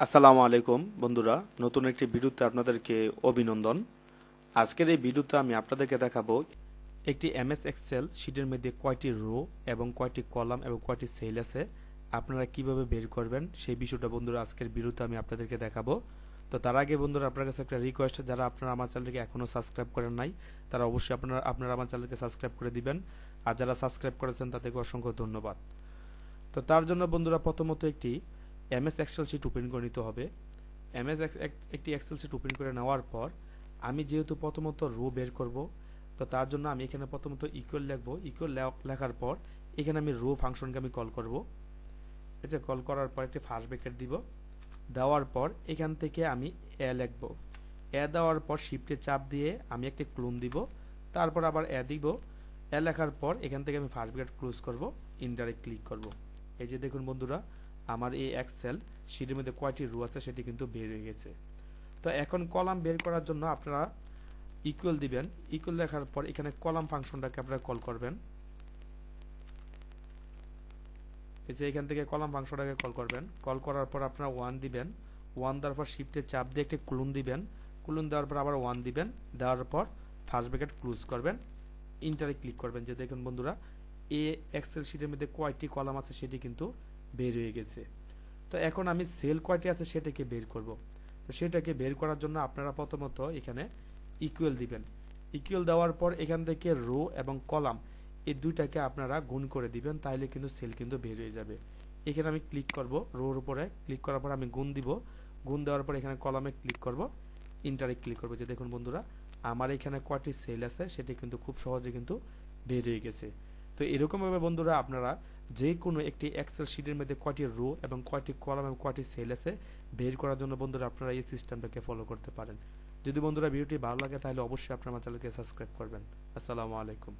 আসসালামু আলাইকুম বন্ধুরা, নতুন একটি ভিডিওতে আপনাদেরকে অভিনন্দন। আজকের এই ভিডিওতে আমি আপনাদেরকে দেখাবো একটি এমএস এক্সেল শীটের মধ্যে কয়টি রো এবং কয়টি কলাম এবং কয়টি সেল আছে, আপনারা কিভাবে বের করবেন সেই বিষয়টা বন্ধুরা আজকের ভিডিওতে আমি আপনাদেরকে দেখাবো। তো তার আগে বন্ধুরা আপনার কাছে একটা রিকোয়েস্ট, যারা আপনারা আমার চ্যানেলকে এখনও সাবস্ক্রাইব করেন নাই তারা অবশ্যই আপনারা আমার চ্যানেলকে সাবস্ক্রাইব করে দিবেন, আর যারা সাবস্ক্রাইব করেছেন তাদেরকে অসংখ্য ধন্যবাদ। তো তার জন্য বন্ধুরা প্রথমত একটি এমএস এক্সেল শিট ওপেন করে নিতে হবে। একটি এক্সেল শিট ওপেন করে নেওয়ার পর আমি যেহেতু প্রথমত রো বের করব, তো তার জন্য আমি এখানে প্রথমত ইকুয়াল লিখব। ইকুয়াল লেখার পর এখানে আমি রো ফাংশনকে আমি কল করব। এই যে কল করার পর একটি ফার্স্ট ব্র্যাকেট দিব, দেওয়ার পর এখান থেকে আমি এ লিখব। এ দেওয়ার পর শিফটে চাপ দিয়ে আমি একটি ক্লোন দিব, তারপর আবার এ দিব। এ লেখার পর এখান থেকে আমি ফার্স্ট ব্র্যাকেট ক্লোজ করব, ইন্টারে ক্লিক করব। এই যে দেখুন বন্ধুরা, আমার এই এক্সেল শিটের মধ্যে কয়টি রো আছে সেটি কিন্তু বের হয়ে গেছে। তো এখন কলাম বের করার জন্য আপনারা ইকুয়াল দিবেন। ইকুয়াল লেখার পর এখানে কলাম ফাংশনটাকে আপনারা কল করবেন। এই যে এখান থেকে কলাম ফাংশনটাকে কল করবেন। কল করার পর আপনারা 1 দিবেন। 1 দেওয়ার পর শিফটে চাপ দিয়ে একটি ক্লোন দিবেন। ক্লোন দেওয়ার পর আবার 1 দিবেন। দেওয়ার পর ফার্স্ট ব্র্যাকেট ক্লোজ করবেন, ইন্টারে ক্লিক করবেন। যে দেখুন বন্ধুরা, এই এক্সেল শিটের মধ্যে কয়টি কলাম আছে সেটি কিন্তু বের হয়ে গেছে। তো এখন আমি সেল কয়টি আছে সেটাকে বের করব। তো সেটাকে বের করার জন্য আপনারা প্রথমত এখানে ইকুয়াল দিবেন। ইকুয়াল দেওয়ার পর এখান থেকে রো এবং কলাম এই দুইটাকে আপনারা গুণ করে দিবেন, তাহলে কিন্তু সেল কিন্তু বের হয়ে যাবে। এখানে আমি ক্লিক করব, রোর উপরে ক্লিক করার পর আমি গুণ দিব। গুণ দেওয়ার পর এখানে কলামে ক্লিক করব, ইন্টারে ক্লিক করব। যে দেখুন বন্ধুরা, আমার এখানে কয়টি সেল আছে সেটি কিন্তু খুব সহজে কিন্তু বের হয়ে গেছে। তো এরকমভাবে বন্ধুরা আপনারা যে কোনো একটি এক্সেল শিটের মধ্যে কয়টি রো এবং কয়টি কলাম এবং কয়টি সেল আছে বের করার জন্য বন্ধুরা আপনারা এই সিস্টেমটাকে ফলো করতে পারেন। যদি বন্ধুরা ভিডিওটি ভালো লাগে তাহলে অবশ্যই আপনারা আমার চ্যানেলকে সাবস্ক্রাইব করবেন। আসসালামু আলাইকুম।